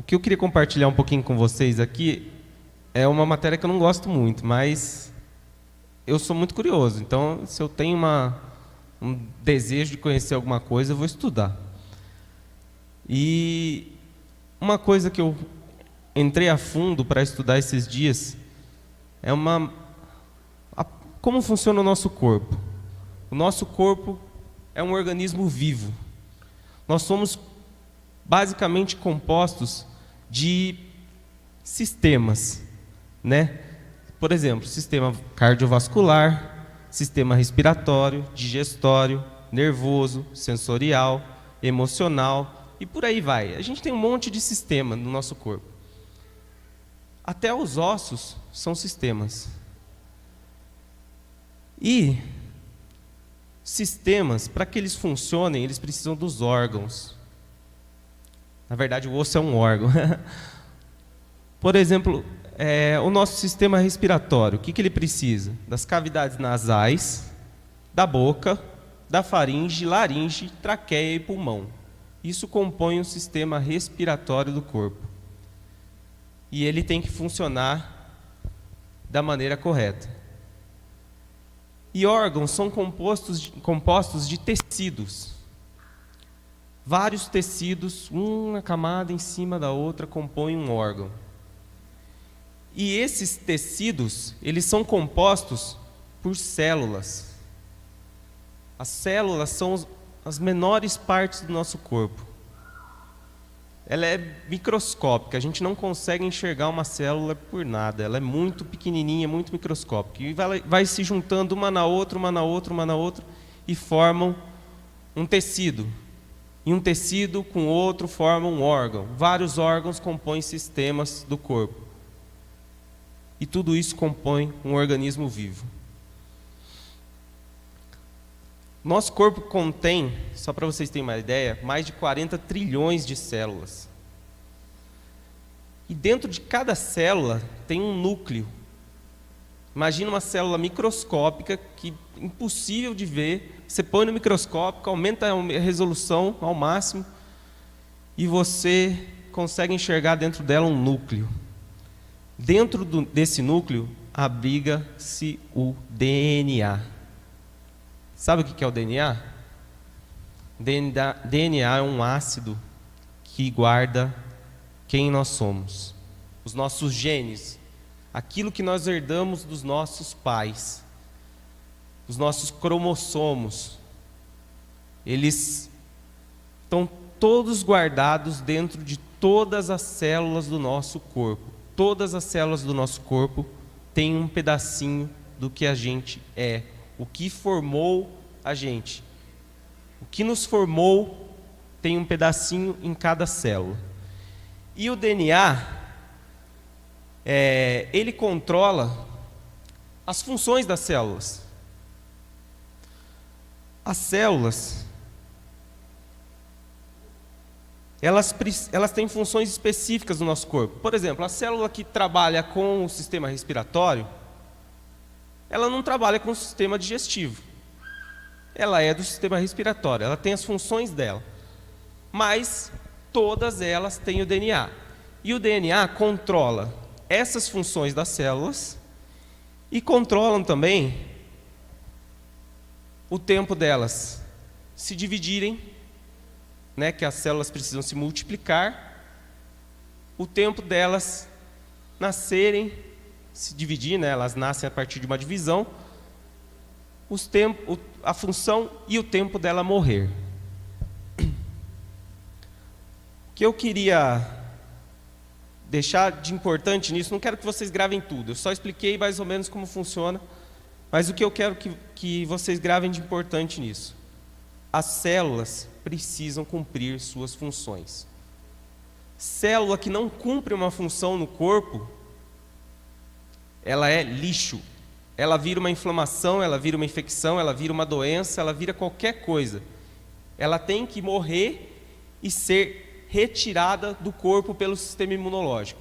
O que eu queria compartilhar um pouquinho com vocês aqui é uma matéria que eu não gosto muito, mas eu sou muito curioso. Então, se eu tenho um desejo de conhecer alguma coisa, eu vou estudar. E uma coisa que eu entrei a fundo para estudar esses dias é como funciona o nosso corpo. O nosso corpo é um organismo vivo. Nós somos basicamente compostos de sistemas, né? Por exemplo, sistema cardiovascular, sistema respiratório, digestório, nervoso, sensorial, emocional e por aí vai. A gente tem um monte de sistema no nosso corpo. Até os ossos são sistemas. E sistemas, para que eles funcionem, eles precisam dos órgãos. Na verdade, o osso é um órgão. Por exemplo, o nosso sistema respiratório, o que ele precisa? Das cavidades nasais, da boca, da faringe, laringe, traqueia e pulmão. Isso compõe o sistema respiratório do corpo. E ele tem que funcionar da maneira correta. E órgãos são compostos de tecidos. Vários tecidos, uma camada em cima da outra, compõem um órgão. E esses tecidos, eles são compostos por células. As células são as menores partes do nosso corpo. Ela é microscópica, a gente não consegue enxergar uma célula por nada. Ela é muito pequenininha, muito microscópica. E vai se juntando uma na outra, uma na outra, uma na outra, e formam um tecido. E um tecido com outro forma um órgão. Vários órgãos compõem sistemas do corpo. E tudo isso compõe um organismo vivo. Nosso corpo contém, só para vocês terem uma ideia, mais de 40 trilhões de células. E dentro de cada célula tem um núcleo. Imagina uma célula microscópica que é impossível de ver. Você põe no microscópio, aumenta a resolução ao máximo e você consegue enxergar dentro dela um núcleo. Dentro desse núcleo abriga-se o DNA. Sabe o que é o DNA? DNA é um ácido que guarda quem nós somos, os nossos genes, aquilo que nós herdamos dos nossos pais, os nossos cromossomos. Eles estão todos guardados dentro de todas as células do nosso corpo. Todas as células do nosso corpo têm um pedacinho do que a gente é. O que formou a gente, o que nos formou, tem um pedacinho em cada célula. E o DNA, ele controla as funções das células. As células, elas têm funções específicas no nosso corpo. Por exemplo, a célula que trabalha com o sistema respiratório, ela não trabalha com o sistema digestivo. Ela é do sistema respiratório, ela tem as funções dela. Mas todas elas têm o DNA. E o DNA controla essas funções das células e controlam também o tempo delas se dividirem, né, que as células precisam se multiplicar, o tempo delas nascerem, se dividir, né, elas nascem a partir de uma divisão, a função e o tempo dela morrer. O que eu queria deixar de importante nisso, não quero que vocês gravem tudo, eu só expliquei mais ou menos como funciona, mas o que eu quero que vocês gravem de importante nisso: as células precisam cumprir suas funções. Célula que não cumpre uma função no corpo, ela é lixo. Ela vira uma inflamação, ela vira uma infecção, ela vira uma doença, ela vira qualquer coisa. Ela tem que morrer e ser retirada do corpo pelo sistema imunológico.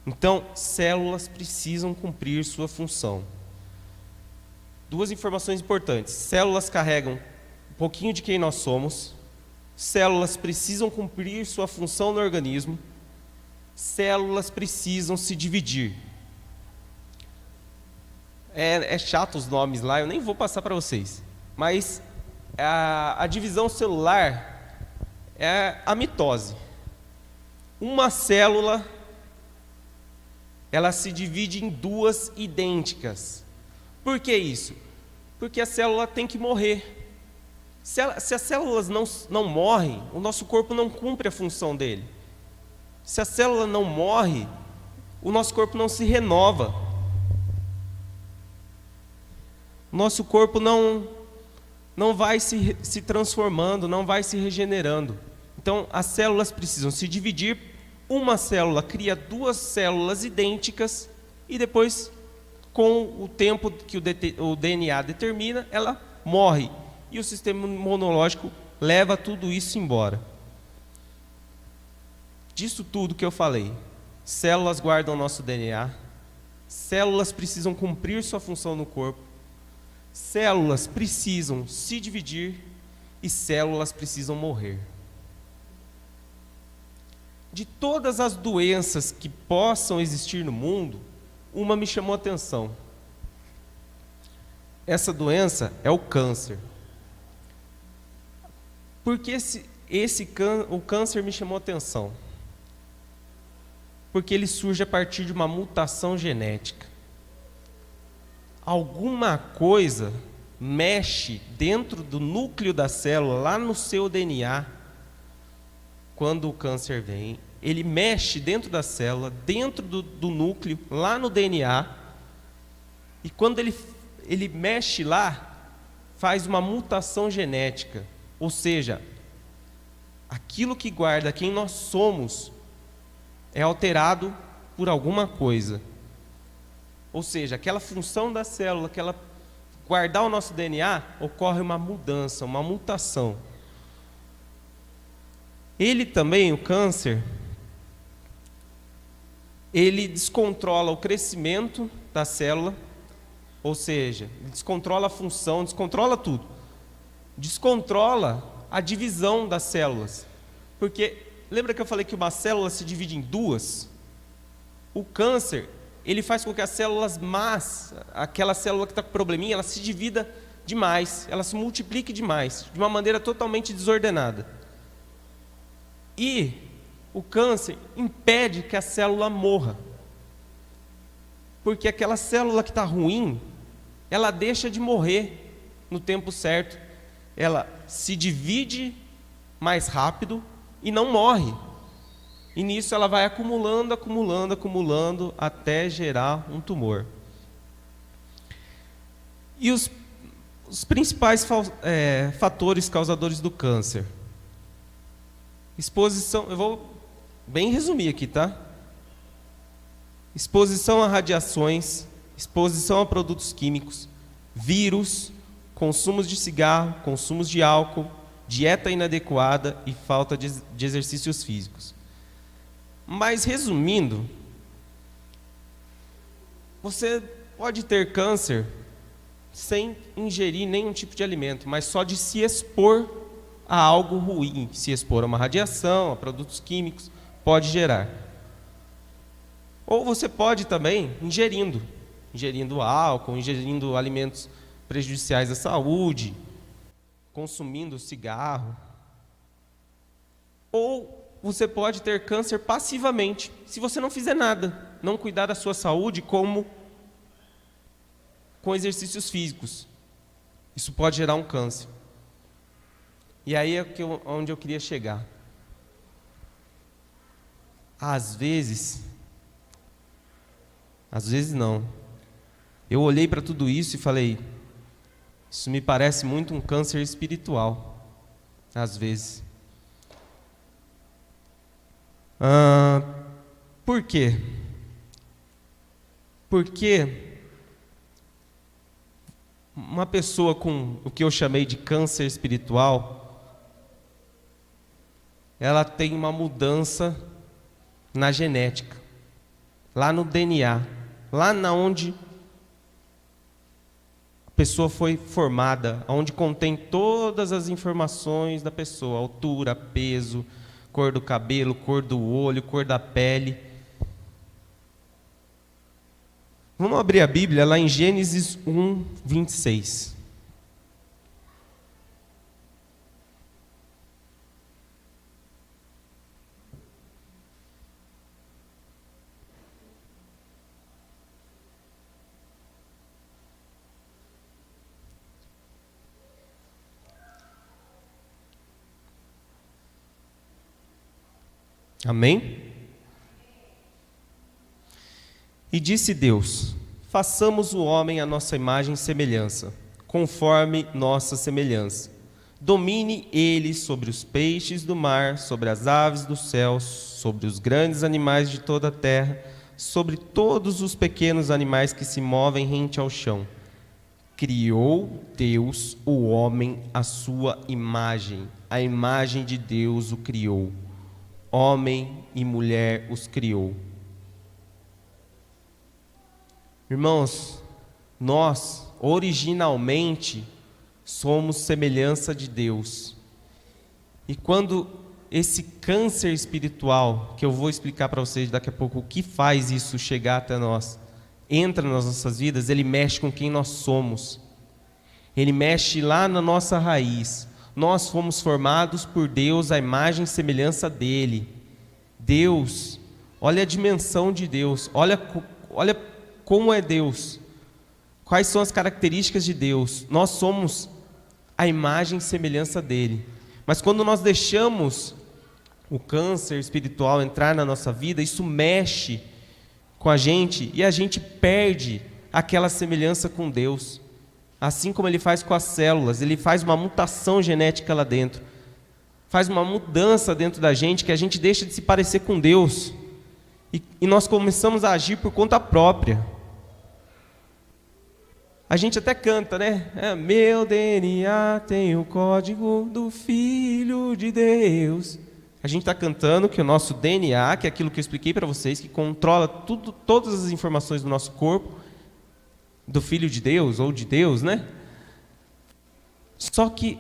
Então, células precisam cumprir sua função. Duas informações importantes: células carregam um pouquinho de quem nós somos, células precisam cumprir sua função no organismo, células precisam se dividir. É chato os nomes lá, eu nem vou passar para vocês. Mas a divisão celular é a mitose. Uma célula, ela se divide em duas idênticas. Por que isso? Porque a célula tem que morrer. Se as células não morrem, o nosso corpo não cumpre a função dele. Se a célula não morre, o nosso corpo não se renova. O nosso corpo não vai se transformando, não vai se regenerando. Então, as células precisam se dividir. Uma célula cria duas células idênticas e depois, com o tempo que o DNA determina, ela morre. E o sistema imunológico leva tudo isso embora. Disso tudo que eu falei, células guardam nosso DNA, células precisam cumprir sua função no corpo, células precisam se dividir e células precisam morrer. De todas as doenças que possam existir no mundo, uma me chamou a atenção. Essa doença é o câncer. Por que o câncer me chamou a atenção? Porque ele surge a partir de uma mutação genética. Alguma coisa mexe dentro do núcleo da célula, lá no seu DNA. Quando o câncer vem, ele mexe dentro da célula, dentro do núcleo, lá no DNA. E quando ele mexe lá, faz uma mutação genética. Ou seja, aquilo que guarda quem nós somos é alterado por alguma coisa. Ou seja, aquela função da célula, aquela guardar o nosso DNA, ocorre uma mudança, uma mutação. Ele também, o câncer, ele descontrola o crescimento da célula, ou seja, descontrola a função, descontrola tudo. Descontrola a divisão das células. Porque, lembra que eu falei que uma célula se divide em duas? O câncer, ele faz com que as células más, aquela célula que está com probleminha, ela se divida demais, ela se multiplique demais, de uma maneira totalmente desordenada. E o câncer impede que a célula morra. Porque aquela célula que está ruim, ela deixa de morrer no tempo certo. Ela se divide mais rápido e não morre. E nisso ela vai acumulando, até gerar um tumor. E os principais fatores causadores do câncer? Exposição, eu vou bem resumir aqui, tá? Exposição a radiações, exposição a produtos químicos, vírus, consumos de cigarro, consumos de álcool, dieta inadequada e falta de exercícios físicos. Mas, resumindo, você pode ter câncer sem ingerir nenhum tipo de alimento, mas só de se expor a algo ruim, se expor a uma radiação, a produtos químicos, pode gerar. Ou você pode também ingerindo álcool, ingerindo alimentos prejudiciais à saúde, consumindo cigarro. Ou você pode ter câncer passivamente, se você não fizer nada, não cuidar da sua saúde como com exercícios físicos. Isso pode gerar um câncer. E aí é onde eu queria chegar. Às vezes não. Eu olhei para tudo isso e falei, isso me parece muito um câncer espiritual. Às vezes. Por quê? Porque uma pessoa com o que eu chamei de câncer espiritual, ela tem uma mudança na genética, lá no DNA, lá onde a pessoa foi formada, onde contém todas as informações da pessoa, altura, peso, cor do cabelo, cor do olho, cor da pele. Vamos abrir a Bíblia lá em Gênesis 1, 26. Amém? E disse Deus: façamos o homem à nossa imagem e semelhança, conforme nossa semelhança. Domine ele sobre os peixes do mar, sobre as aves dos céus, sobre os grandes animais de toda a terra, sobre todos os pequenos animais que se movem rente ao chão. Criou Deus o homem à sua imagem, a imagem de Deus o criou. Homem e mulher os criou. Irmãos, nós originalmente somos semelhança de Deus. E quando esse câncer espiritual, que eu vou explicar para vocês daqui a pouco o que faz isso chegar até nós, entra nas nossas vidas, ele mexe com quem nós somos. Ele mexe lá na nossa raiz. Nós fomos formados por Deus, à imagem e semelhança dele. Deus, olha a dimensão de Deus, olha como é Deus, quais são as características de Deus. Nós somos a imagem e semelhança dele. Mas quando nós deixamos o câncer espiritual entrar na nossa vida, isso mexe com a gente e a gente perde aquela semelhança com Deus. Assim como ele faz com as células, ele faz uma mutação genética lá dentro, faz uma mudança dentro da gente, que a gente deixa de se parecer com Deus, e nós começamos a agir por conta própria. A gente até canta, né? Meu DNA tem o código do Filho de Deus. A gente está cantando que o nosso DNA, que é aquilo que eu expliquei para vocês, que controla tudo, todas as informações do nosso corpo, do Filho de Deus, ou de Deus, né? Só que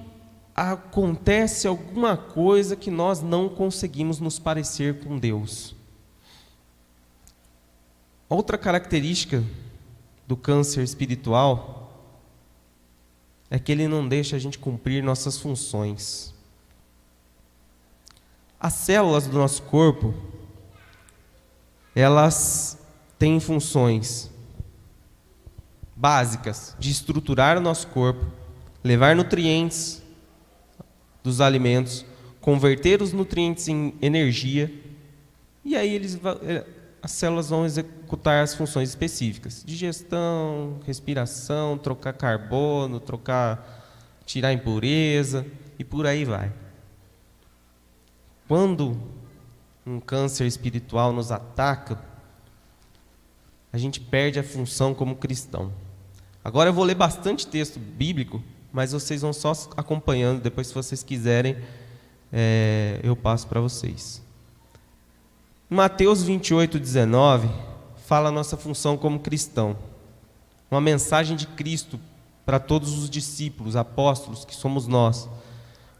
acontece alguma coisa que nós não conseguimos nos parecer com Deus. Outra característica do câncer espiritual é que ele não deixa a gente cumprir nossas funções. As células do nosso corpo, elas têm funções básicas de estruturar o nosso corpo, levar nutrientes dos alimentos, converter os nutrientes em energia, e aí as células vão executar as funções específicas: digestão, respiração, trocar carbono, tirar impureza, e por aí vai. Quando um câncer espiritual nos ataca, a gente perde a função como cristão. Agora eu vou ler bastante texto bíblico, mas vocês vão só acompanhando, depois se vocês quiserem, eu passo para vocês. Mateus 28, 19, fala a nossa função como cristão. Uma mensagem de Cristo para todos os discípulos, apóstolos, que somos nós.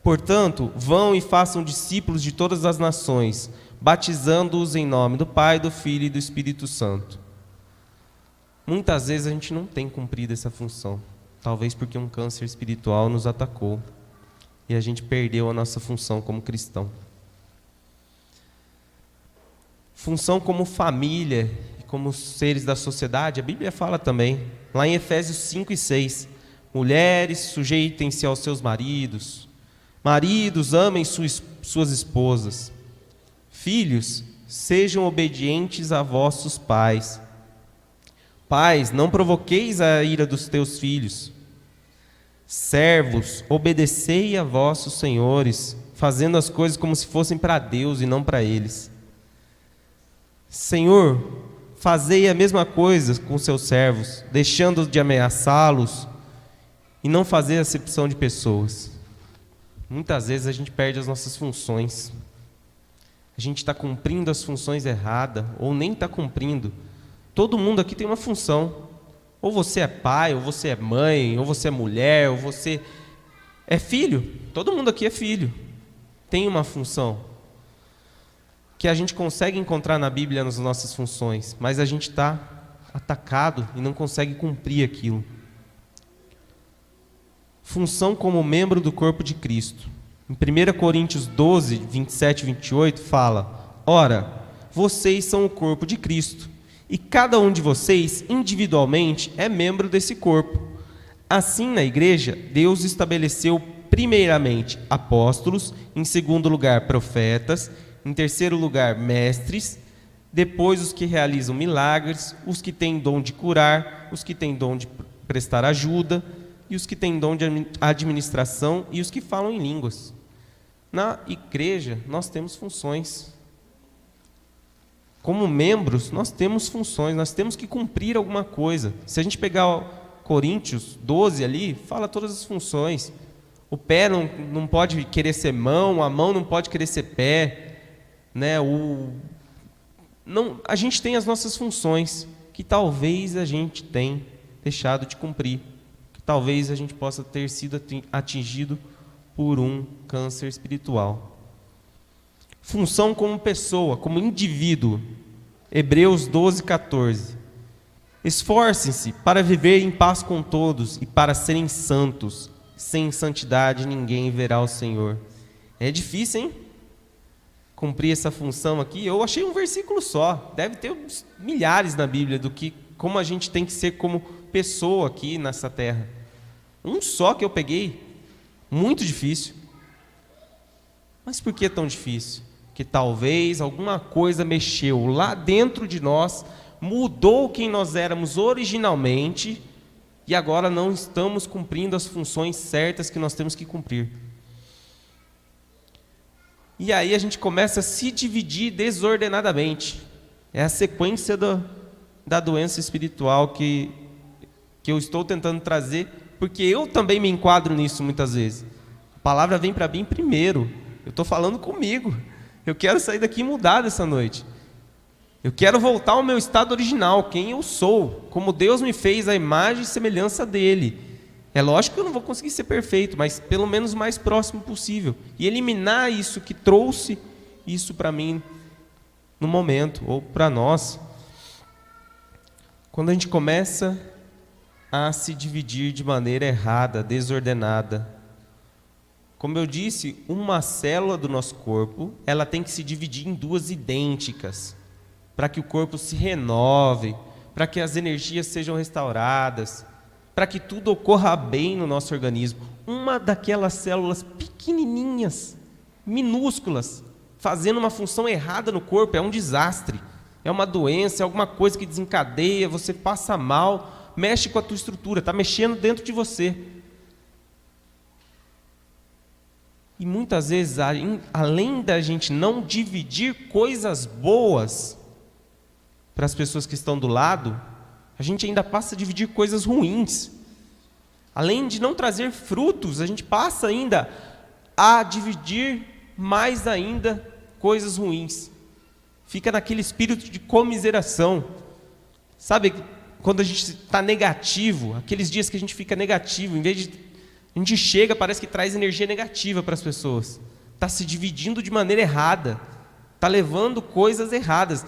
Portanto, vão e façam discípulos de todas as nações, batizando-os em nome do Pai, do Filho e do Espírito Santo. Muitas vezes a gente não tem cumprido essa função, talvez porque um câncer espiritual nos atacou e a gente perdeu a nossa função como cristão. Função como família e como seres da sociedade, a Bíblia fala também, lá em Efésios 5 e 6, mulheres, sujeitem-se aos seus maridos, maridos, amem suas esposas, filhos, sejam obedientes a vossos pais. Pais, não provoqueis a ira dos teus filhos. Servos, obedecei a vossos senhores, fazendo as coisas como se fossem para Deus e não para eles. Senhor, fazei a mesma coisa com seus servos, deixando de ameaçá-los e não fazer acepção de pessoas. Muitas vezes a gente perde as nossas funções. A gente está cumprindo as funções erradas, ou nem está cumprindo. Todo mundo aqui tem uma função. Ou você é pai, ou você é mãe, ou você é mulher, ou você é filho. Todo mundo aqui é filho. Tem uma função que a gente consegue encontrar na Bíblia nas nossas funções, mas a gente está atacado e não consegue cumprir aquilo. Função como membro do corpo de Cristo. Em 1 Coríntios 12, 27 e 28 fala: ora, vocês são o corpo de Cristo, e cada um de vocês, individualmente, é membro desse corpo. Assim, na igreja, Deus estabeleceu primeiramente apóstolos, em segundo lugar profetas, em terceiro lugar mestres, depois os que realizam milagres, os que têm dom de curar, os que têm dom de prestar ajuda, e os que têm dom de administração, e os que falam em línguas. Na igreja, nós temos funções. Como membros, nós temos funções, nós temos que cumprir alguma coisa. Se a gente pegar Coríntios 12 ali, fala todas as funções. O pé não pode querer ser mão, a mão não pode querer ser pé, né? A gente tem as nossas funções, que talvez a gente tenha deixado de cumprir, que talvez a gente possa ter sido atingido por um câncer espiritual. Função como pessoa, como indivíduo. Hebreus 12, 14. Esforcem-se para viver em paz com todos e para serem santos. Sem santidade ninguém verá o Senhor. É difícil, hein? Cumprir essa função aqui. Eu achei um versículo só. Deve ter milhares na Bíblia do que como a gente tem que ser como pessoa aqui nessa terra. Um só que eu peguei. Muito difícil. Mas por que tão difícil? Que talvez alguma coisa mexeu lá dentro de nós, mudou quem nós éramos originalmente e agora não estamos cumprindo as funções certas que nós temos que cumprir. E aí a gente começa a se dividir desordenadamente. É a sequência da doença espiritual que eu estou tentando trazer, porque eu também me enquadro nisso muitas vezes. A palavra vem para mim primeiro. Eu estou falando comigo. Eu quero sair daqui mudado essa noite. Eu quero voltar ao meu estado original, quem eu sou, como Deus me fez, a imagem e semelhança dele. É lógico que eu não vou conseguir ser perfeito, mas pelo menos o mais próximo possível. E eliminar isso que trouxe isso para mim no momento, ou para nós. Quando a gente começa a se dividir de maneira errada, desordenada. Como eu disse, uma célula do nosso corpo, ela tem que se dividir em duas idênticas, para que o corpo se renove, para que as energias sejam restauradas, para que tudo ocorra bem no nosso organismo. Uma daquelas células pequenininhas, minúsculas, fazendo uma função errada no corpo, é um desastre. É uma doença, é alguma coisa que desencadeia, você passa mal, mexe com a tua estrutura, está mexendo dentro de você. E muitas vezes, além da gente não dividir coisas boas para as pessoas que estão do lado, a gente ainda passa a dividir coisas ruins. Além de não trazer frutos, a gente passa ainda a dividir mais ainda coisas ruins. Fica naquele espírito de comiseração. Sabe, quando a gente está negativo, aqueles dias que a gente fica negativo, em vez de a gente chega, parece que traz energia negativa para as pessoas. Está se dividindo de maneira errada. Está levando coisas erradas.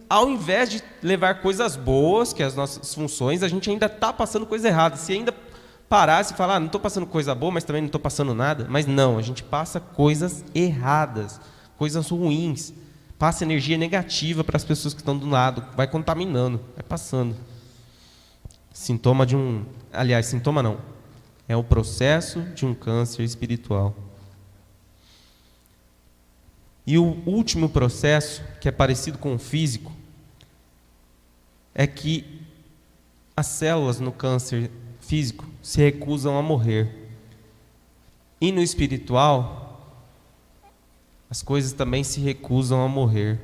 Ao invés de levar coisas boas, que é as nossas funções, a gente ainda está passando coisa errada. Se ainda parasse e falar, não estou passando coisa boa, mas também não estou passando nada. Mas não, a gente passa coisas erradas, coisas ruins. Passa energia negativa para as pessoas que estão do lado. Vai contaminando, vai passando. Sintoma de um... Aliás, sintoma não. É o processo de um câncer espiritual. E o último processo, que é parecido com o físico, é que as células no câncer físico se recusam a morrer. E no espiritual, as coisas também se recusam a morrer.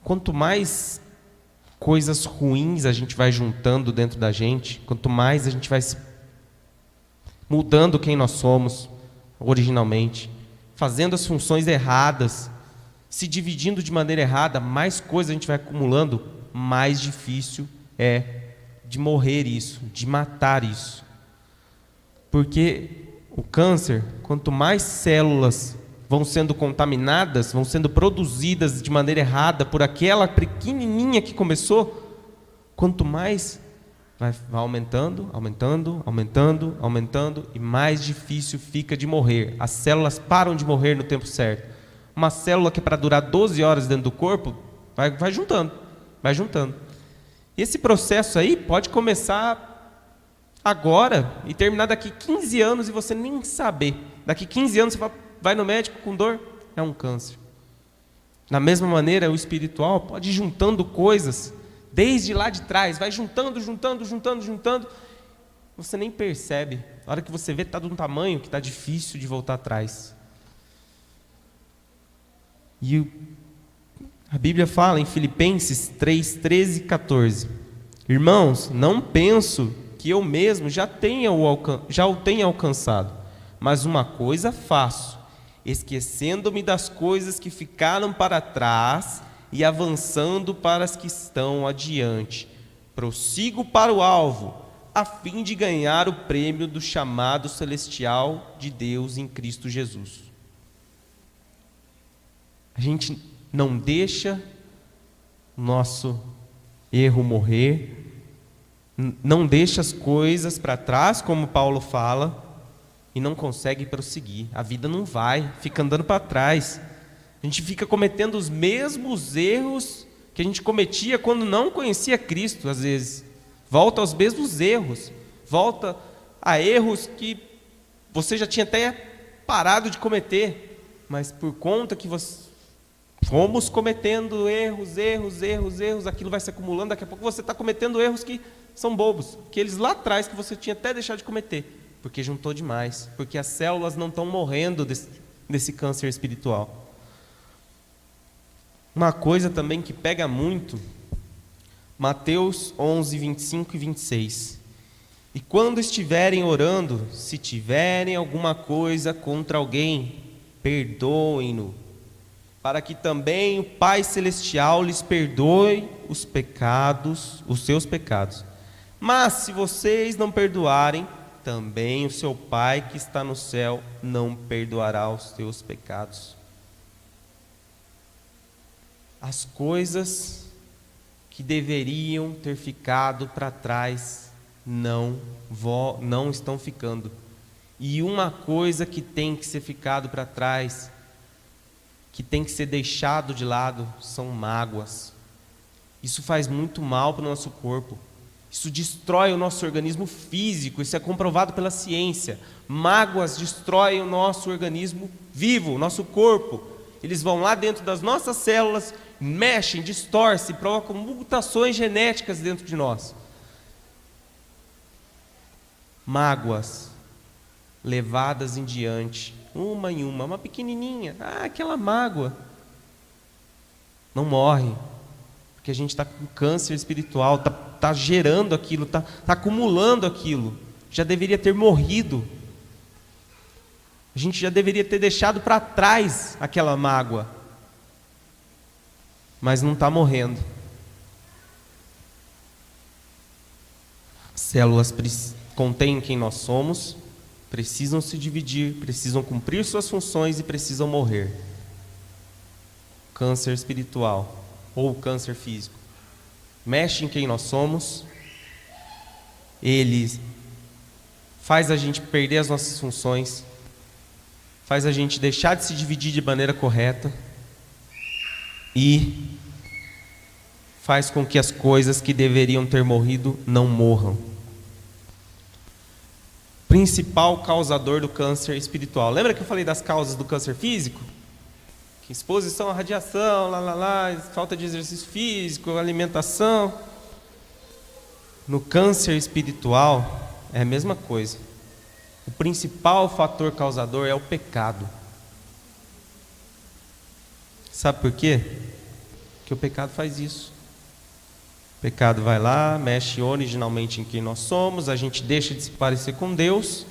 Quanto mais coisas ruins a gente vai juntando dentro da gente, quanto mais a gente vai mudando quem nós somos originalmente, fazendo as funções erradas, se dividindo de maneira errada, mais coisas a gente vai acumulando, mais difícil é de morrer isso, de matar isso. Porque o câncer, quanto mais células vão sendo contaminadas, vão sendo produzidas de maneira errada por aquela pequenininha que começou, quanto mais vai aumentando, aumentando, aumentando, aumentando, e mais difícil fica de morrer. As células param de morrer no tempo certo. Uma célula que é para durar 12 horas dentro do corpo, vai juntando, vai juntando. E esse processo aí pode começar agora e terminar daqui 15 anos e você nem saber. Daqui 15 anos você vai no médico com dor, é um câncer. Da mesma maneira, o espiritual pode ir juntando coisas desde lá de trás, vai juntando, juntando, juntando, juntando. Você nem percebe. Na hora que você vê, está de um tamanho que está difícil de voltar atrás. E a Bíblia fala em Filipenses 3, 13 e 14. Irmãos, não penso que eu mesmo já o tenha alcançado, mas uma coisa faço, esquecendo-me das coisas que ficaram para trás e avançando para as que estão adiante. Prossigo para o alvo, a fim de ganhar o prêmio do chamado celestial de Deus em Cristo Jesus. A gente não deixa o nosso erro morrer, não deixa as coisas para trás, como Paulo fala, e não consegue prosseguir. A vida não vai, fica andando para trás. A gente fica cometendo os mesmos erros que a gente cometia quando não conhecia Cristo, às vezes. Volta aos mesmos erros, volta a erros que você já tinha até parado de cometer, mas por conta que fomos cometendo erros, aquilo vai se acumulando, daqui a pouco você está cometendo erros que são bobos, aqueles lá atrás que você tinha até deixado de cometer, porque juntou demais, porque as células não estão morrendo desse câncer espiritual. Uma coisa também que pega muito, Mateus 11, 25 e 26. E quando estiverem orando, se tiverem alguma coisa contra alguém, perdoem-no, para que também o Pai Celestial lhes perdoe os seus pecados. Mas se vocês não perdoarem, também o seu Pai que está no céu não perdoará os seus pecados. As coisas que deveriam ter ficado para trás não estão ficando. E uma coisa que tem que ser ficado para trás, que tem que ser deixado de lado, são mágoas. Isso faz muito mal para o nosso corpo. Isso destrói o nosso organismo físico, isso é comprovado pela ciência. Mágoas destroem o nosso organismo vivo, o nosso corpo. Eles vão lá dentro das nossas células, mexem, distorcem, provocam mutações genéticas dentro de nós. Mágoas levadas em diante, uma em uma pequenininha, aquela mágoa não morre, porque a gente está com câncer espiritual, está gerando aquilo, está acumulando aquilo, já deveria ter morrido, a gente já deveria ter deixado para trás aquela mágoa, mas não está morrendo. As células contêm quem nós somos, precisam se dividir, precisam cumprir suas funções e precisam morrer. Câncer espiritual ou câncer físico mexe em quem nós somos, ele faz a gente perder as nossas funções, faz a gente deixar de se dividir de maneira correta e faz com que as coisas que deveriam ter morrido não morram. Principal causador do câncer espiritual. Lembra que eu falei das causas do câncer físico? Que exposição à radiação, falta de exercício físico, alimentação. No câncer espiritual é a mesma coisa. O principal fator causador é o pecado. Sabe por quê? Porque o pecado faz isso. O pecado vai lá, mexe originalmente em quem nós somos, a gente deixa de se parecer com Deus,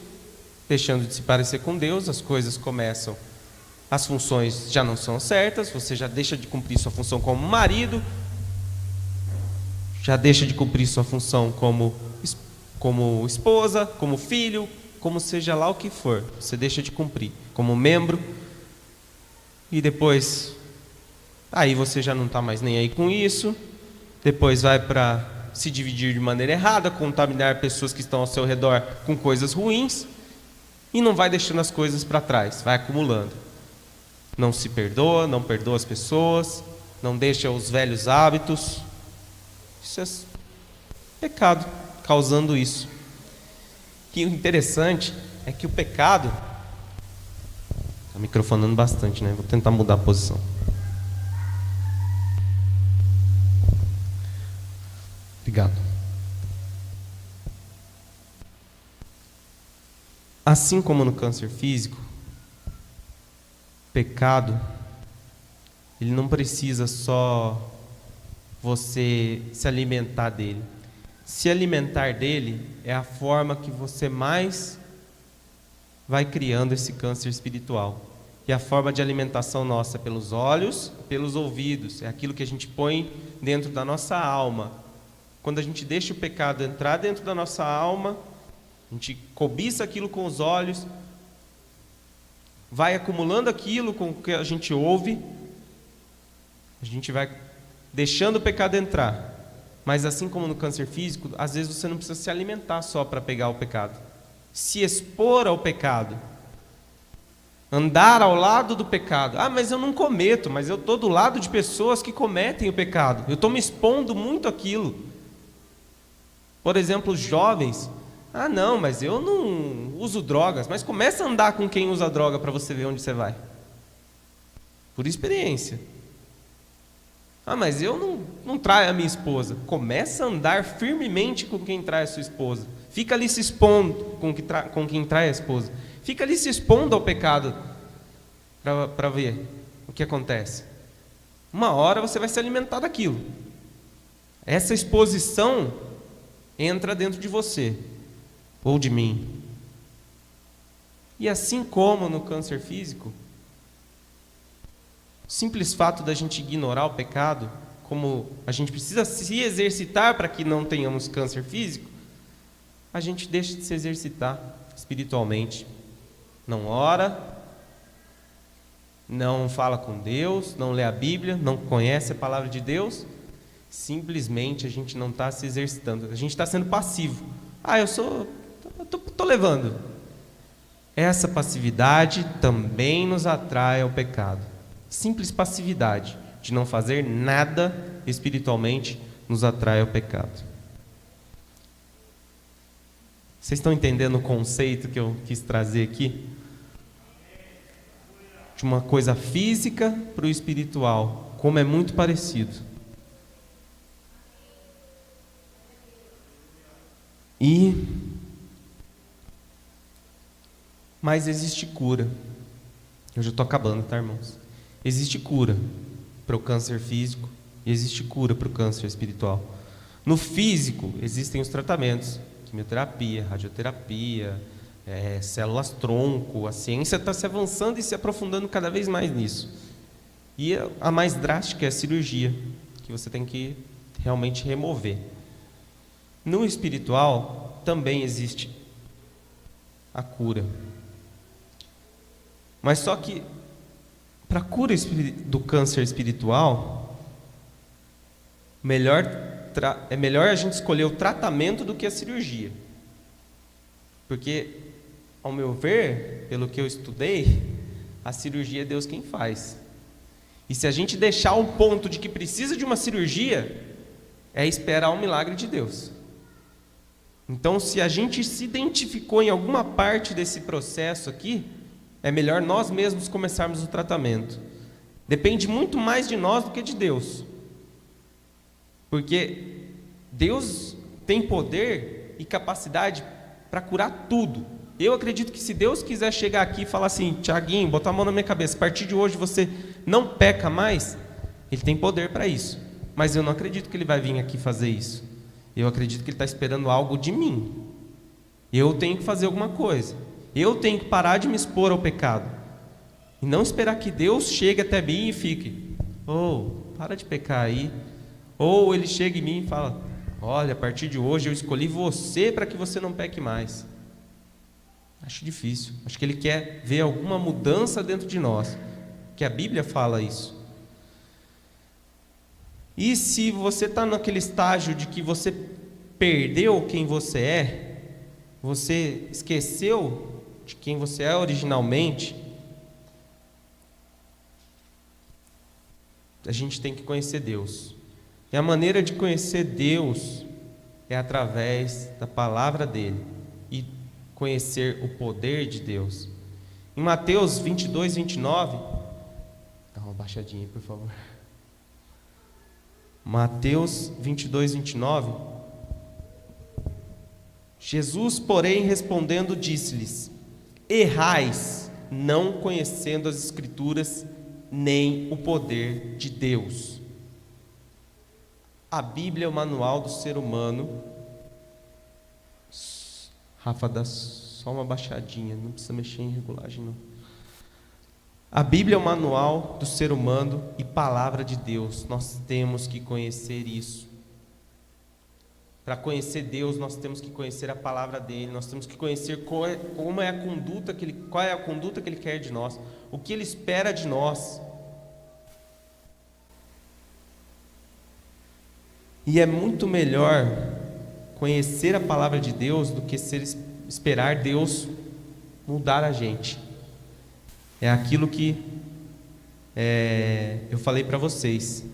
deixando de se parecer com Deus, as coisas começam, as funções já não são certas, você já deixa de cumprir sua função como marido, já deixa de cumprir sua função como esposa, como filho, como seja lá o que for, você deixa de cumprir, como membro, e depois aí você já não está mais nem aí com isso, depois vai para se dividir de maneira errada, contaminar pessoas que estão ao seu redor com coisas ruins, e não vai deixando as coisas para trás, vai acumulando. Não se perdoa, não perdoa as pessoas, não deixa os velhos hábitos. Isso é pecado, causando isso. E o interessante é que o pecado... Está microfonando bastante, né? Vou tentar mudar a posição. Obrigado. Assim como no câncer físico, pecado, ele não precisa só você se alimentar dele. Se alimentar dele é a forma que você mais vai criando esse câncer espiritual. E a forma de alimentação nossa é pelos olhos, pelos ouvidos, é aquilo que a gente põe dentro da nossa alma. Quando a gente deixa o pecado entrar dentro da nossa alma, a gente cobiça aquilo com os olhos, vai acumulando aquilo com o que a gente ouve, a gente vai deixando o pecado entrar. Mas assim como no câncer físico, às vezes você não precisa se alimentar só para pegar o pecado. Se expor ao pecado. Andar ao lado do pecado. Ah, mas eu não cometo, mas eu estou do lado de pessoas que cometem o pecado. Eu estou me expondo muito àquilo. Por exemplo, os jovens. Ah, não, mas eu não uso drogas. Mas começa a andar com quem usa droga para você ver onde você vai. Por experiência. Ah, mas eu não traio a minha esposa. Começa a andar firmemente com quem trai a sua esposa. Fica ali se expondo com quem trai a esposa. Fica ali se expondo ao pecado para ver o que acontece. Uma hora você vai se alimentar daquilo. Essa exposição entra dentro de você ou de mim. E assim como no câncer físico, o simples fato da gente ignorar o pecado, como a gente precisa se exercitar para que não tenhamos câncer físico, a gente deixa de se exercitar espiritualmente. Não ora, não fala com Deus, não lê a Bíblia, não conhece a palavra de Deus. Simplesmente a gente não está se exercitando, a gente está sendo passivo. Ah, eu estou levando. Essa passividade também nos atrai ao pecado. Simples passividade de não fazer nada espiritualmente nos atrai ao pecado. Vocês estão entendendo o conceito que eu quis trazer aqui? De uma coisa física para o espiritual, como é muito parecido. Mas existe cura. Eu já estou acabando, tá, irmãos? Existe cura para o câncer físico e existe cura para o câncer espiritual. No físico, existem os tratamentos, quimioterapia, radioterapia, células-tronco. A ciência está se avançando e se aprofundando cada vez mais nisso. E a mais drástica é a cirurgia, que você tem que realmente remover. No espiritual, também existe a cura. Mas só que, para a cura do câncer espiritual, é melhor a gente escolher o tratamento do que a cirurgia. Porque, ao meu ver, pelo que eu estudei, a cirurgia é Deus quem faz. E se a gente deixar o ponto de que precisa de uma cirurgia, é esperar um milagre de Deus. Então, se a gente se identificou em alguma parte desse processo aqui, é melhor nós mesmos começarmos o tratamento. Depende muito mais de nós do que de Deus. Porque Deus tem poder e capacidade para curar tudo. Eu acredito que se Deus quiser chegar aqui e falar assim: Tiaguinho, botar a mão na minha cabeça, a partir de hoje você não peca mais, Ele tem poder para isso. Mas eu não acredito que Ele vai vir aqui fazer isso. Eu acredito que Ele está esperando algo de mim. Eu tenho que fazer alguma coisa. Eu tenho que parar de me expor ao pecado. E não esperar que Deus chegue até mim e fique: para de pecar aí. Ou Ele chega em mim e fala: olha, a partir de hoje eu escolhi você para que você não peque mais. Acho difícil. Acho que Ele quer ver alguma mudança dentro de nós. que a Bíblia fala isso. E se você está naquele estágio de que você perdeu quem você esqueceu de quem você é originalmente, a gente tem que conhecer Deus. E a maneira de conhecer Deus é através da palavra dele e conhecer o poder de Deus. Em Mateus 22, 29, dá uma baixadinha aí, por favor. Mateus 22, 29. Jesus, porém, respondendo, disse-lhes: errais, não conhecendo as Escrituras, nem o poder de Deus. A Bíblia é o manual do ser humano. Rafa, dá só uma baixadinha, não precisa mexer em regulagem, não. A Bíblia é o manual do ser humano e palavra de Deus. Nós temos que conhecer isso. Para conhecer Deus, nós temos que conhecer a palavra dele. Nós temos que conhecer qual é a conduta que ele quer de nós, o que ele espera de nós. E é muito melhor conhecer a palavra de Deus do que esperar Deus mudar a gente. É aquilo que eu falei para vocês,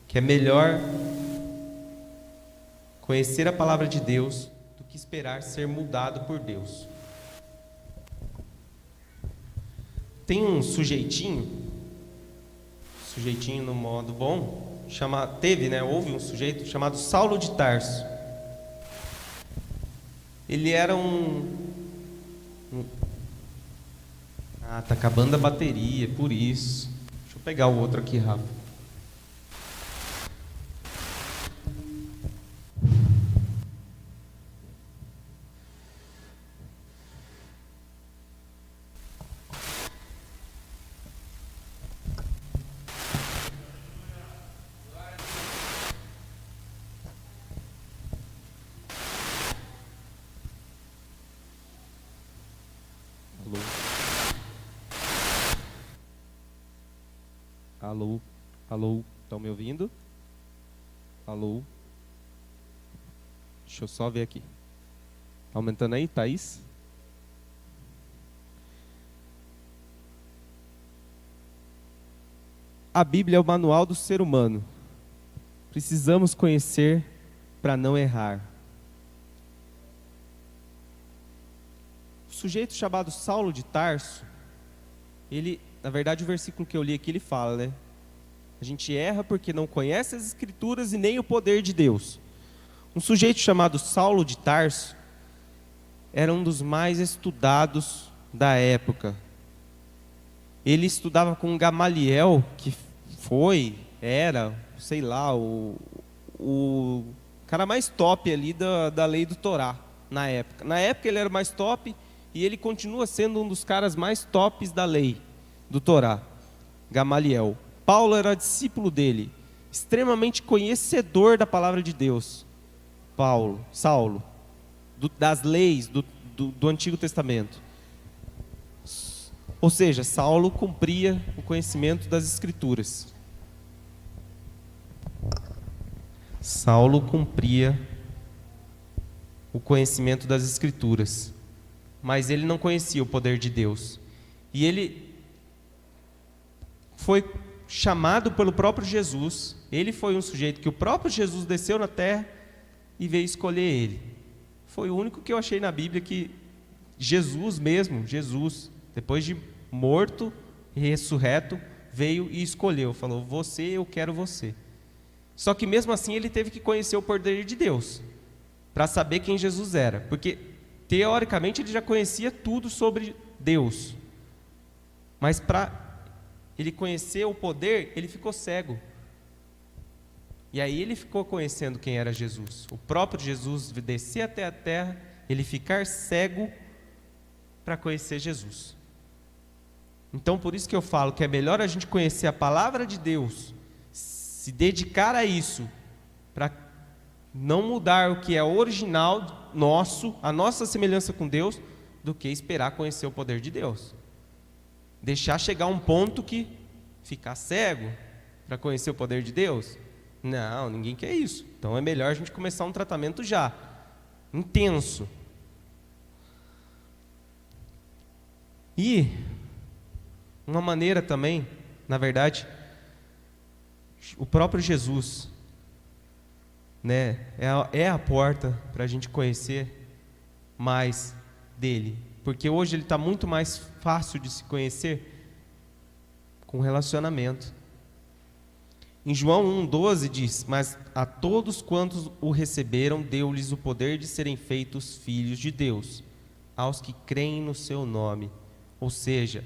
que é melhor conhecer a palavra de Deus do que esperar ser mudado por Deus. Tem um sujeitinho no modo bom, houve um sujeito chamado Saulo de Tarso. Ele era tá acabando a bateria, por isso. Deixa eu pegar o outro aqui, Rafa. Alô? Alô? Estão me ouvindo? Alô? Deixa eu só ver aqui. Tá aumentando aí, Thaís? A Bíblia é o manual do ser humano. Precisamos conhecer para não errar. O sujeito chamado Saulo de Tarso, na verdade, o versículo que eu li aqui, ele fala, né? A gente erra porque não conhece as Escrituras e nem o poder de Deus. Um sujeito chamado Saulo de Tarso era um dos mais estudados da época. Ele estudava com Gamaliel, que era, sei lá, o cara mais top ali da lei do Torá, na época. Na época ele era o mais top e ele continua sendo um dos caras mais tops da lei do Torá, Gamaliel. Paulo era discípulo dele, extremamente conhecedor da palavra de Deus. Saulo, das leis do Antigo Testamento. Ou seja, Saulo cumpria o conhecimento das Escrituras. Saulo cumpria o conhecimento das Escrituras, mas ele não conhecia o poder de Deus. E ele foi chamado pelo próprio Jesus. Ele foi um sujeito que o próprio Jesus desceu na terra e veio escolher ele. Foi o único que eu achei na Bíblia que Jesus, depois de morto e ressurreto, veio e escolheu. Falou: eu quero você. Só que mesmo assim ele teve que conhecer o poder de Deus para saber quem Jesus era, porque teoricamente ele já conhecia tudo sobre Deus, mas para ele conhecer o poder, ele ficou cego. E aí ele ficou conhecendo quem era Jesus. O próprio Jesus descer até a terra, ele ficar cego para conhecer Jesus. Então por isso que eu falo que é melhor a gente conhecer a palavra de Deus, se dedicar a isso, para não mudar o que é original nosso, a nossa semelhança com Deus, do que esperar conhecer o poder de Deus. Deixar chegar um ponto que Ficar cego para conhecer o poder de Deus? Não, ninguém quer isso. Então é melhor a gente começar um tratamento já, intenso. E uma maneira também, na verdade, o próprio Jesus, né, é a porta para a gente conhecer mais dele. Porque hoje ele está muito mais fácil de se conhecer com relacionamento. Em João 1,12 diz: mas a todos quantos o receberam, deu-lhes o poder de serem feitos filhos de Deus, aos que creem no seu nome. Ou seja,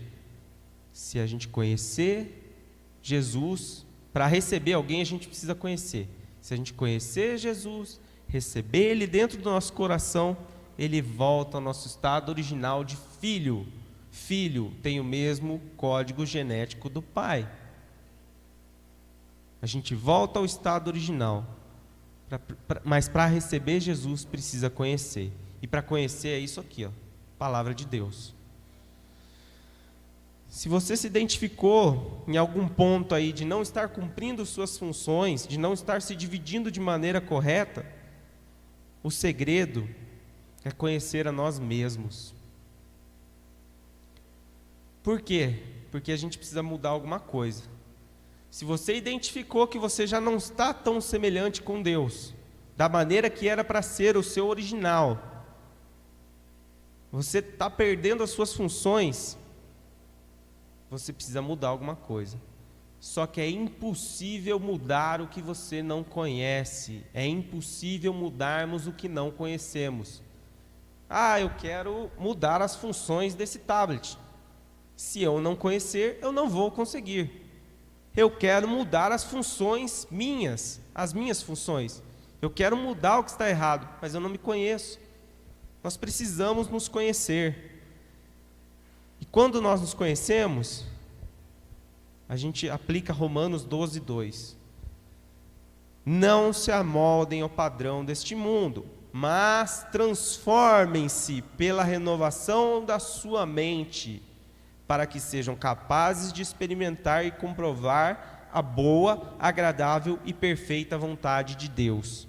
se a gente conhecer Jesus, para receber alguém a gente precisa conhecer. Se a gente conhecer Jesus, receber Ele dentro do nosso coração, Ele volta ao nosso estado original de filho. Filho tem o mesmo código genético do pai. A gente volta ao estado original. Mas para receber Jesus precisa conhecer. E para conhecer é isso aqui, ó, palavra de Deus. Se você se identificou em algum ponto aí de não estar cumprindo suas funções, de não estar se dividindo de maneira correta, o segredo é conhecer a nós mesmos. Por quê? Porque a gente precisa mudar alguma coisa. Se você identificou que você já não está tão semelhante com Deus, da maneira que era para ser o seu original, você está perdendo as suas funções, você precisa mudar alguma coisa. Só que é impossível mudar o que você não conhece. É impossível mudarmos o que não conhecemos. Eu quero mudar as funções desse tablet. Se eu não conhecer, eu não vou conseguir. Eu quero mudar as funções minhas, as minhas funções. Eu quero mudar o que está errado, mas eu não me conheço. Nós precisamos nos conhecer. E quando nós nos conhecemos, a gente aplica Romanos 12:2. Não se amoldem ao padrão deste mundo, mas transformem-se pela renovação da sua mente, para que sejam capazes de experimentar e comprovar a boa, agradável e perfeita vontade de Deus.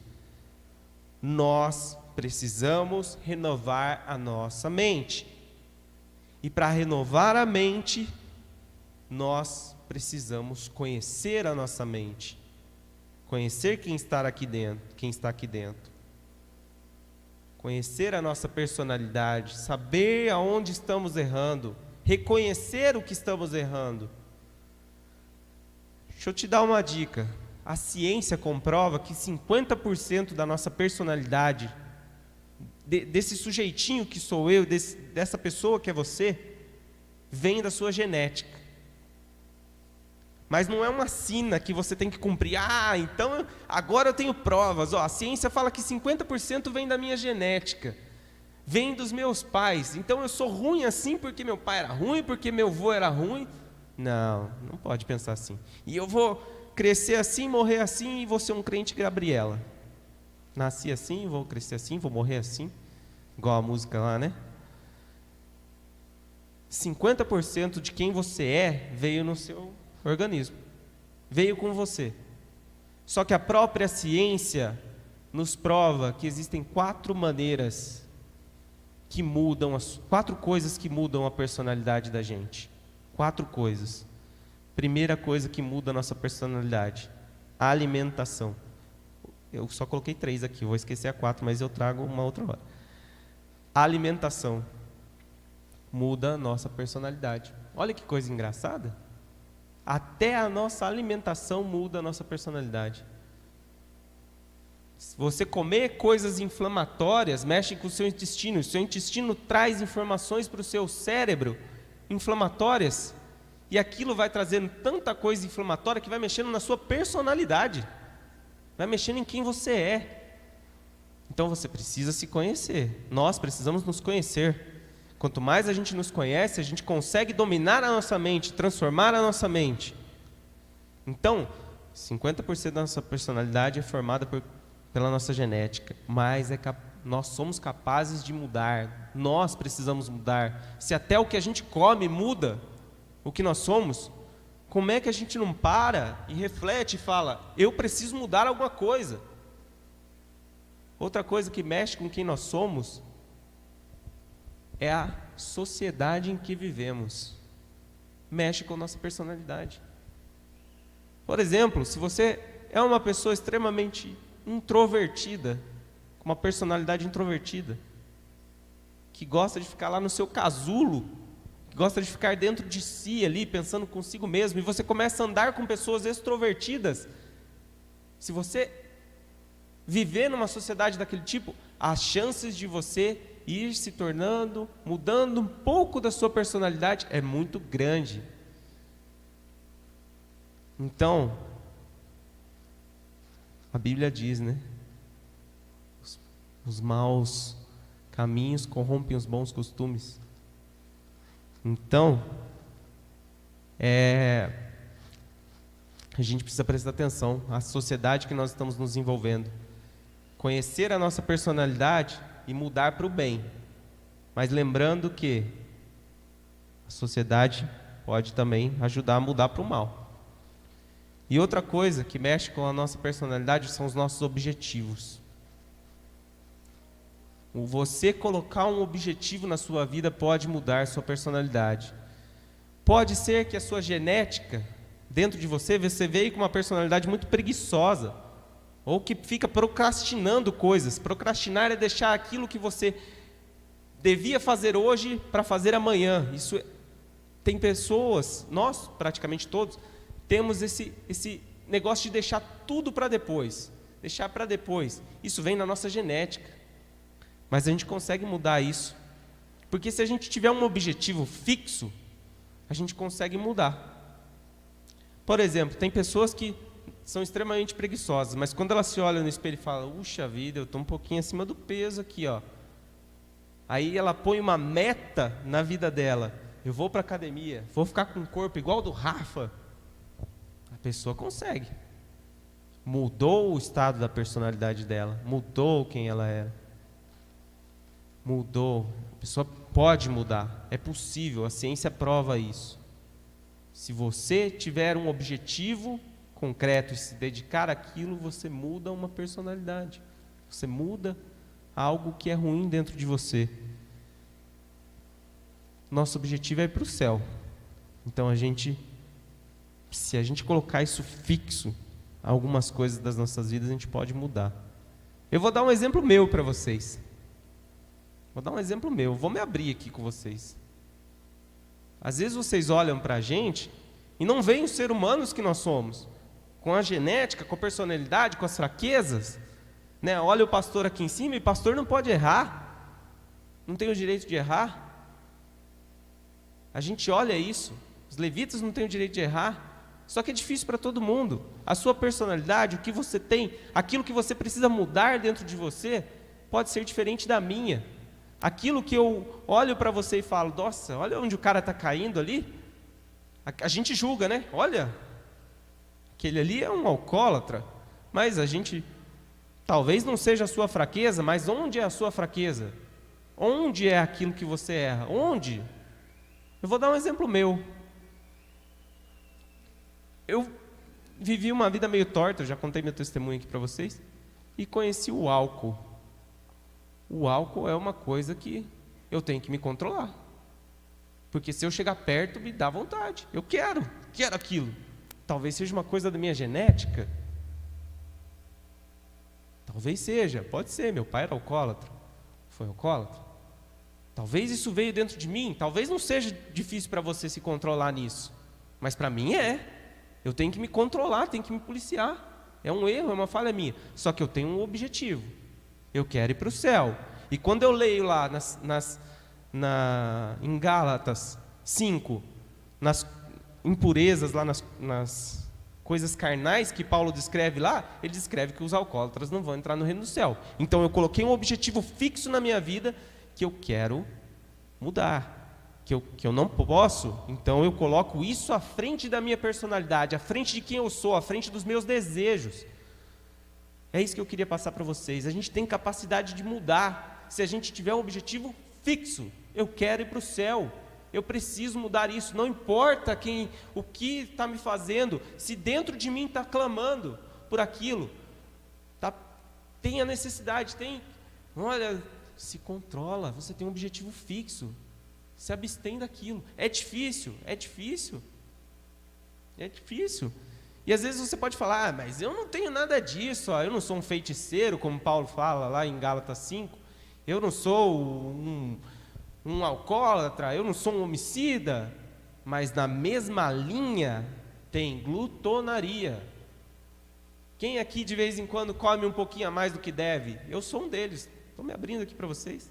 Nós precisamos renovar a nossa mente. E para renovar a mente, nós precisamos conhecer a nossa mente. Conhecer quem está aqui dentro. Conhecer a nossa personalidade, saber aonde estamos errando, reconhecer o que estamos errando. Deixa eu te dar uma dica. A ciência comprova que 50% da nossa personalidade, desse sujeitinho que sou eu, dessa pessoa que é você, vem da sua genética. Mas não é uma sina que você tem que cumprir. Então agora eu tenho provas. A ciência fala que 50% vem da minha genética. Vem dos meus pais. Então eu sou ruim assim porque meu pai era ruim, porque meu avô era ruim. Não pode pensar assim. E eu vou crescer assim, morrer assim e vou ser um crente Gabriela. Nasci assim, vou crescer assim, vou morrer assim. Igual a música lá, né? 50% de quem você é veio no seu organismo. Veio com você. Só que a própria ciência nos prova que existem 4 maneiras que mudam, 4 coisas que mudam a personalidade da gente. 4 coisas. Primeira coisa que muda a nossa personalidade: a alimentação. Eu só coloquei 3 aqui, vou esquecer a 4, mas eu trago uma outra hora. A alimentação muda a nossa personalidade. Olha que coisa engraçada. Até a nossa alimentação muda a nossa personalidade. Se você comer coisas inflamatórias, mexe com o seu intestino traz informações para o seu cérebro inflamatórias, e aquilo vai trazendo tanta coisa inflamatória que vai mexendo na sua personalidade, vai mexendo em quem você é. Então você precisa se conhecer. Nós precisamos nos conhecer. Quanto mais a gente nos conhece, a gente consegue dominar a nossa mente, transformar a nossa mente. Então, 50% da nossa personalidade é formada pela nossa genética, mas nós somos capazes de mudar. Nós precisamos mudar. Se até o que a gente come muda o que nós somos, como é que a gente não para e reflete e fala, eu preciso mudar alguma coisa? Outra coisa que mexe com quem nós somos é a sociedade em que vivemos. Mexe com a nossa personalidade. Por exemplo, se você é uma pessoa extremamente introvertida, com uma personalidade introvertida, que gosta de ficar lá no seu casulo, que gosta de ficar dentro de si ali, pensando consigo mesmo, e você começa a andar com pessoas extrovertidas, se você viver numa sociedade daquele tipo, as chances de você ir se tornando, mudando um pouco da sua personalidade é muito grande. Então, a Bíblia diz, né? Os maus caminhos corrompem os bons costumes. Então, a gente precisa prestar atenção à sociedade que nós estamos nos envolvendo. Conhecer a nossa personalidade e mudar para o bem. Mas lembrando que a sociedade pode também ajudar a mudar para o mal. E outra coisa que mexe com a nossa personalidade são os nossos objetivos. Você colocar um objetivo na sua vida pode mudar a sua personalidade. Pode ser que a sua genética, dentro de você veio com uma personalidade muito preguiçosa, ou que fica procrastinando coisas. Procrastinar é deixar aquilo que você devia fazer hoje para fazer amanhã. Isso tem pessoas, nós praticamente todos, temos esse negócio de deixar tudo para depois. Deixar para depois. Isso vem na nossa genética. Mas a gente consegue mudar isso. Porque se a gente tiver um objetivo fixo, a gente consegue mudar. Por exemplo, tem pessoas que são extremamente preguiçosas, mas quando elas se olham no espelho e falam, puxa vida, eu estou um pouquinho acima do peso aqui, ó. Aí ela põe uma meta na vida dela. Eu vou para a academia, vou ficar com um corpo igual ao do Rafa. A pessoa consegue. Mudou o estado da personalidade dela, mudou quem ela era. Mudou. A pessoa pode mudar, é possível, a ciência prova isso. Se você tiver um objetivo concreto e se dedicar àquilo, você muda uma personalidade. Você muda algo que é ruim dentro de você. Nosso objetivo é ir para o céu. Então se a gente colocar isso fixo, algumas coisas das nossas vidas a gente pode mudar. Eu vou dar um exemplo meu para vocês. Vou me abrir aqui com vocês. Às vezes vocês olham para a gente e não veem os seres humanos que nós somos, com a genética, com a personalidade, com as fraquezas, né? Olha o pastor aqui em cima, e o pastor não pode errar, não tem o direito de errar. A gente olha isso, os levitas não têm o direito de errar, só que é difícil para todo mundo. A sua personalidade, o que você tem, aquilo que você precisa mudar dentro de você, pode ser diferente da minha. Aquilo que eu olho para você e falo, nossa, olha onde o cara está caindo ali. A gente julga, né? Olha, aquele ali é um alcoólatra. Mas a gente, talvez não seja a sua fraqueza, mas onde é a sua fraqueza? Onde é aquilo que você erra? Onde? Eu vou dar um exemplo meu. Eu vivi uma vida meio torta, eu já contei meu testemunho aqui para vocês, e conheci o álcool. O álcool é uma coisa que eu tenho que me controlar. Porque se eu chegar perto, me dá vontade. Eu quero aquilo. Talvez seja uma coisa da minha genética. Talvez seja, pode ser. Meu pai era alcoólatra. Foi alcoólatra. Talvez isso veio dentro de mim. Talvez não seja difícil para você se controlar nisso. Mas para mim é. Eu tenho que me controlar, tenho que me policiar. É um erro, é uma falha minha. Só que eu tenho um objetivo. Eu quero ir para o céu. E quando eu leio lá em Gálatas 5, nas impurezas, lá nas coisas carnais que Paulo descreve lá, ele descreve que os alcoólatras não vão entrar no reino do céu. Então eu coloquei um objetivo fixo na minha vida que eu quero mudar. Que eu não posso, então eu coloco isso à frente da minha personalidade, à frente de quem eu sou, à frente dos meus desejos. É isso que eu queria passar para vocês. A gente tem capacidade de mudar se a gente tiver um objetivo fixo. Eu quero ir para o céu. Eu preciso mudar isso. Não importa o que está me fazendo, se dentro de mim está clamando por aquilo, tem a necessidade, olha, se controla, você tem um objetivo fixo, se abstém daquilo. É difícil. E às vezes você pode falar, mas eu não tenho nada disso, eu não sou um feiticeiro, como Paulo fala lá em Gálatas 5, eu não sou um alcoólatra, eu não sou um homicida, mas na mesma linha tem glutonaria. Quem aqui de vez em quando come um pouquinho a mais do que deve? Eu sou um deles, estou me abrindo aqui para vocês.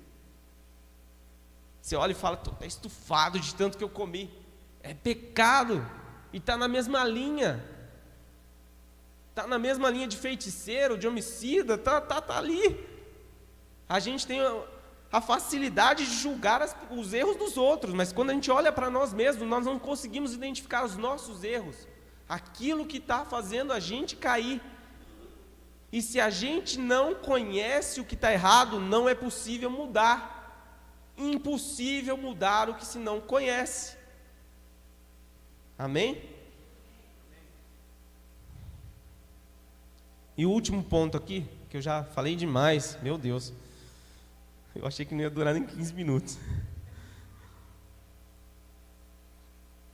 Você olha e fala, estou até estufado de tanto que eu comi. É pecado, e está na mesma linha. Está na mesma linha de feiticeiro, de homicida, tá ali. A gente tem a facilidade de julgar os erros dos outros, mas quando a gente olha para nós mesmos, nós não conseguimos identificar os nossos erros, aquilo que está fazendo a gente cair. E se a gente não conhece o que está errado, não é possível mudar. Impossível mudar o que se não conhece. Amém? E o último ponto aqui, que eu já falei demais, meu Deus, eu achei que não ia durar nem 15 minutos.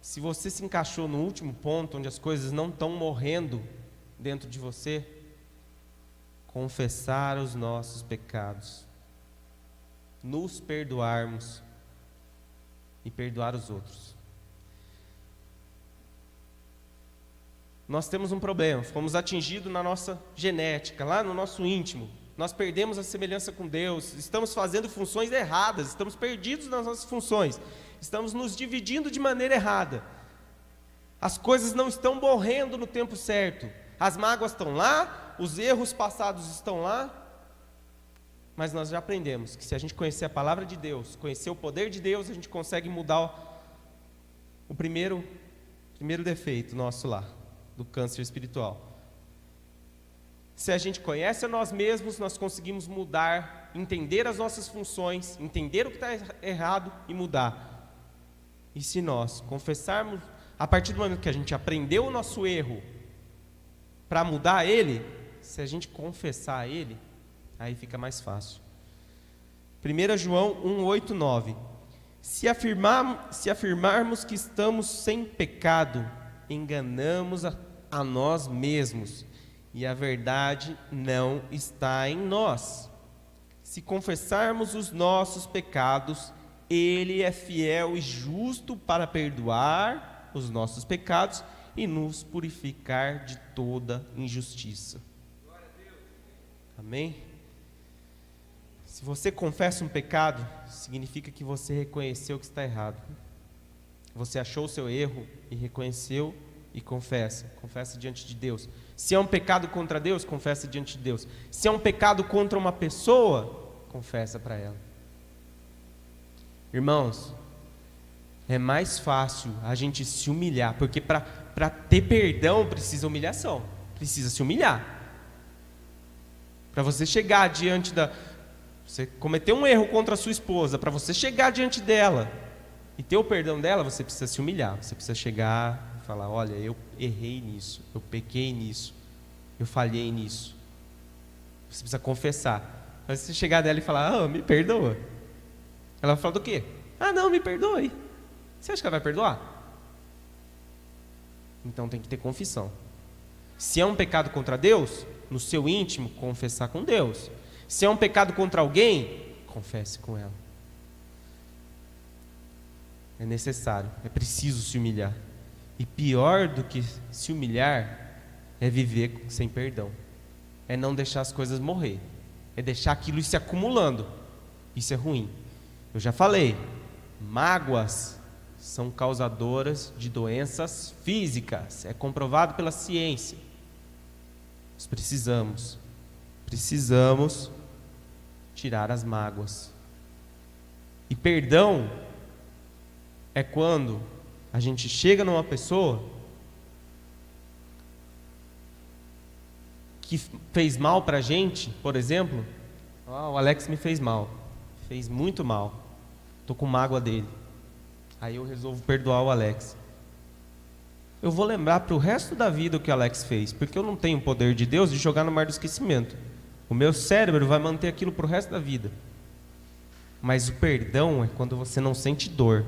Se você se encaixou no último ponto, onde as coisas não estão morrendo dentro de você, confessar os nossos pecados, nos perdoarmos e perdoar os outros. Nós temos um problema, fomos atingidos na nossa genética, lá no nosso íntimo. Nós perdemos a semelhança com Deus, estamos fazendo funções erradas, estamos perdidos nas nossas funções, estamos nos dividindo de maneira errada. As coisas não estão morrendo no tempo certo, as mágoas estão lá, os erros passados estão lá, mas nós já aprendemos que se a gente conhecer a palavra de Deus, conhecer o poder de Deus, a gente consegue mudar o primeiro defeito nosso lá, do câncer espiritual. Se a gente conhece a nós mesmos, nós conseguimos mudar, entender as nossas funções, entender o que está errado e mudar. E se nós confessarmos, a partir do momento que a gente aprendeu o nosso erro, para mudar ele, se a gente confessar ele, aí fica mais fácil. 1 João 1:8-9. Se afirmarmos que estamos sem pecado, enganamos a nós mesmos, e a verdade não está em nós. Se confessarmos os nossos pecados, Ele é fiel e justo para perdoar os nossos pecados e nos purificar de toda injustiça. Amém? Se você confessa um pecado, significa que você reconheceu que está errado. Você achou o seu erro e reconheceu e confessa diante de Deus. Se é um pecado contra Deus, confessa diante de Deus. Se é um pecado contra uma pessoa, confessa para ela. Irmãos, é mais fácil a gente se humilhar, porque para ter perdão precisa humilhação, precisa se humilhar. Para você chegar diante você cometeu um erro contra a sua esposa, para você chegar diante dela e ter o perdão dela, você precisa se humilhar, você precisa chegar e falar, olha, eu errei nisso, eu pequei nisso, eu falhei nisso. Você precisa confessar. Mas você chegar dela e falar, me perdoa, ela vai falar do quê? Não, me perdoe. Você acha que ela vai perdoar? Então tem que ter confissão. Se é um pecado contra Deus, no seu íntimo, confessar com Deus. Se é um pecado contra alguém, confesse com ela. É necessário, é preciso se humilhar. E pior do que se humilhar é viver sem perdão. É não deixar as coisas morrer. É deixar aquilo ir se acumulando. Isso é ruim. Eu já falei, mágoas são causadoras de doenças físicas. É comprovado pela ciência. Nós precisamos tirar as mágoas. E perdão é quando a gente chega numa pessoa que fez mal pra gente, por exemplo, o Alex me fez mal, fez muito mal, estou com mágoa dele. Aí eu resolvo perdoar o Alex. Eu vou lembrar para o resto da vida o que o Alex fez, porque eu não tenho o poder de Deus de jogar no mar do esquecimento. O meu cérebro vai manter aquilo para o resto da vida. Mas o perdão é quando você não sente dor.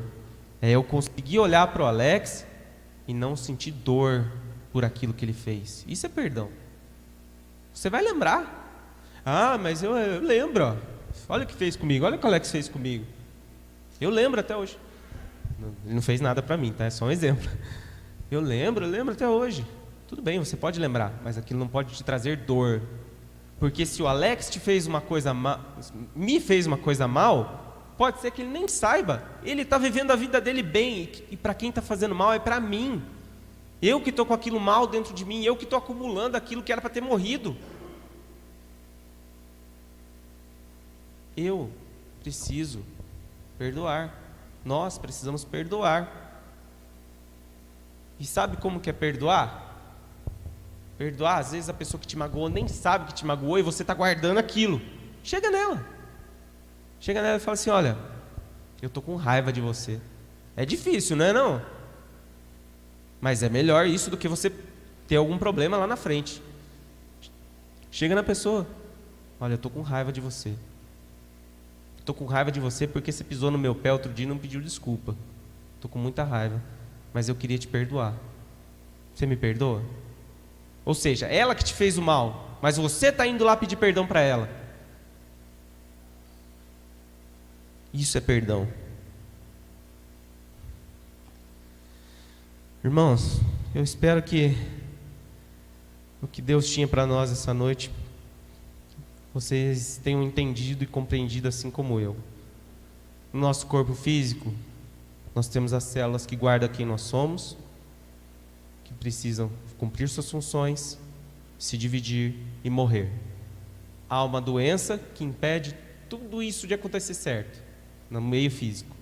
É eu conseguir olhar para o Alex e não sentir dor por aquilo que ele fez. Isso é perdão. Você vai lembrar. Ah, mas eu lembro. Ó. Olha o que fez comigo, olha o que o Alex fez comigo. Eu lembro até hoje. Ele não fez nada para mim, tá? É só um exemplo. Eu lembro até hoje. Tudo bem, você pode lembrar, mas aquilo não pode te trazer dor. Porque se o Alex te fez uma coisa me fez uma coisa mal, pode ser que ele nem saiba. Ele está vivendo a vida dele bem, e para quem está fazendo mal é para mim. Eu que estou com aquilo mal dentro de mim, eu que estou acumulando aquilo que era para ter morrido. Eu preciso perdoar. Nós precisamos perdoar. E sabe como que é perdoar? Perdoar, às vezes a pessoa que te magoou nem sabe que te magoou e você está guardando aquilo. Chega nela e fala assim: olha, eu estou com raiva de você. É difícil, não é não? Mas é melhor isso do que você ter algum problema lá na frente. Chega na pessoa: olha, eu estou com raiva de você. Estou com raiva de você porque você pisou no meu pé outro dia e não pediu desculpa. Estou com muita raiva, mas eu queria te perdoar. Você me perdoa? Ou seja, ela que te fez o mal, mas você está indo lá pedir perdão para ela. Isso é perdão. Irmãos, eu espero que o que Deus tinha para nós essa noite, vocês tenham entendido e compreendido assim como eu. No nosso corpo físico, nós temos as células que guardam quem nós somos, que precisam cumprir suas funções, se dividir e morrer. Há uma doença que impede tudo isso de acontecer certo, no meio físico.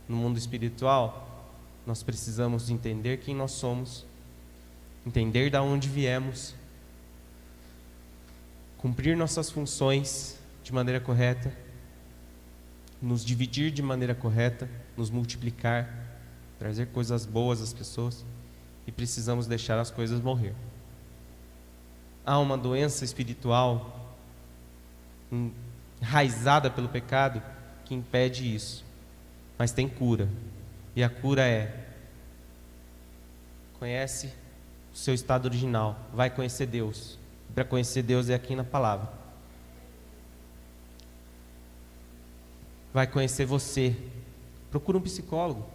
No mundo espiritual, nós precisamos entender quem nós somos, entender de onde viemos, cumprir nossas funções de maneira correta, nos dividir de maneira correta, nos multiplicar, trazer coisas boas às pessoas. E precisamos deixar as coisas morrer. Há uma doença espiritual enraizada pelo pecado que impede isso, mas tem cura. E a cura é: conhece o seu estado original, vai conhecer Deus. Para conhecer Deus é aqui na palavra. Vai conhecer você. Procura um psicólogo.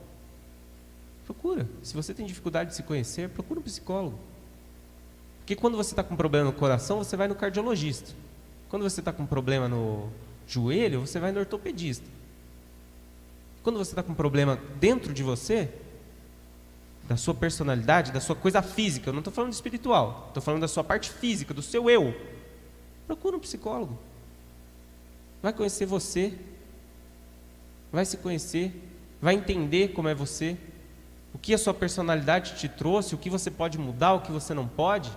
Procura. Se você tem dificuldade de se conhecer, procura um psicólogo. Porque quando você está com problema no coração, você vai no cardiologista. Quando você está com problema no joelho, você vai no ortopedista. Quando você está com problema dentro de você, da sua personalidade, da sua coisa física, eu não estou falando de espiritual, estou falando da sua parte física, do seu eu, procura um psicólogo. Vai conhecer você, vai se conhecer, vai entender como é você, o que a sua personalidade te trouxe, o que você pode mudar, o que você não pode.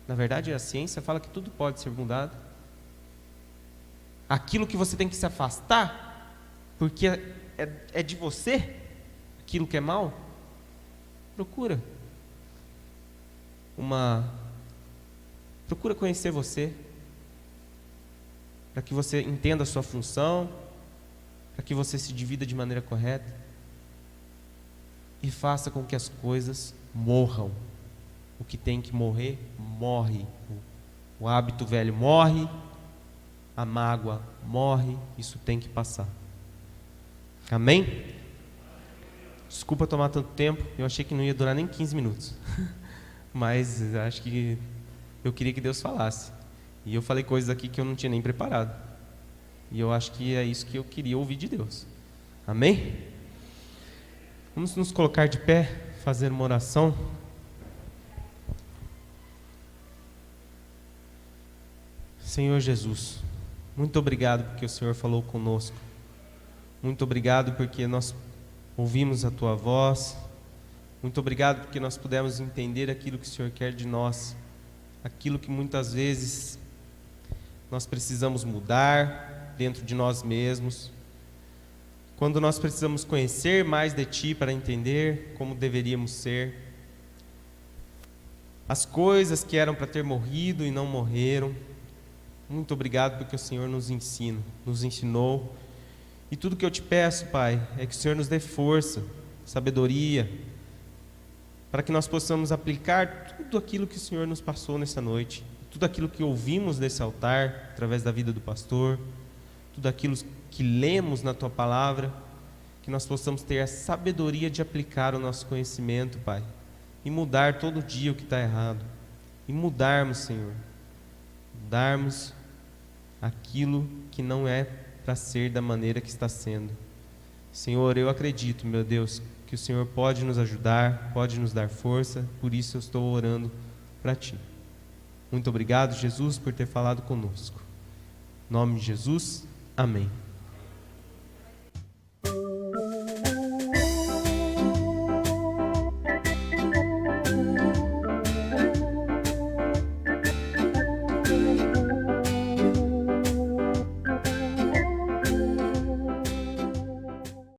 Na verdade, a ciência fala que tudo pode ser mudado. Aquilo que você tem que se afastar, porque é de você, aquilo que é mal, procura conhecer você, para que você entenda a sua função, para que você se divida de maneira correta e faça com que as coisas morram. O que tem que morrer, morre. O hábito velho morre, a mágoa morre, isso tem que passar. Amém? Desculpa tomar tanto tempo, eu achei que não ia durar nem 15 minutos. Mas acho que eu queria que Deus falasse. E eu falei coisas aqui que eu não tinha nem preparado. E eu acho que é isso que eu queria ouvir de Deus. Amém? Vamos nos colocar de pé, fazer uma oração. Senhor Jesus, muito obrigado porque o Senhor falou conosco. Muito obrigado porque nós ouvimos a Tua voz. Muito obrigado porque nós pudemos entender aquilo que o Senhor quer de nós. Aquilo que muitas vezes nós precisamos mudar dentro de nós mesmos. quando nós precisamos conhecer mais de Ti para entender como deveríamos ser, as coisas que eram para ter morrido e não morreram. Muito obrigado porque o Senhor nos ensinou. E tudo que eu te peço, Pai, é que o Senhor nos dê força, sabedoria, para que nós possamos aplicar tudo aquilo que o Senhor nos passou nessa noite, tudo aquilo que ouvimos nesse altar, através da vida do pastor, tudo aquilo que lemos na Tua Palavra, que nós possamos ter a sabedoria de aplicar o nosso conhecimento, Pai, e mudar todo dia o que está errado, e mudarmos, Senhor, mudarmos aquilo que não é para ser da maneira que está sendo. Senhor, eu acredito, meu Deus, que o Senhor pode nos ajudar, pode nos dar força, por isso eu estou orando para Ti. Muito obrigado, Jesus, por ter falado conosco. Em nome de Jesus, amém.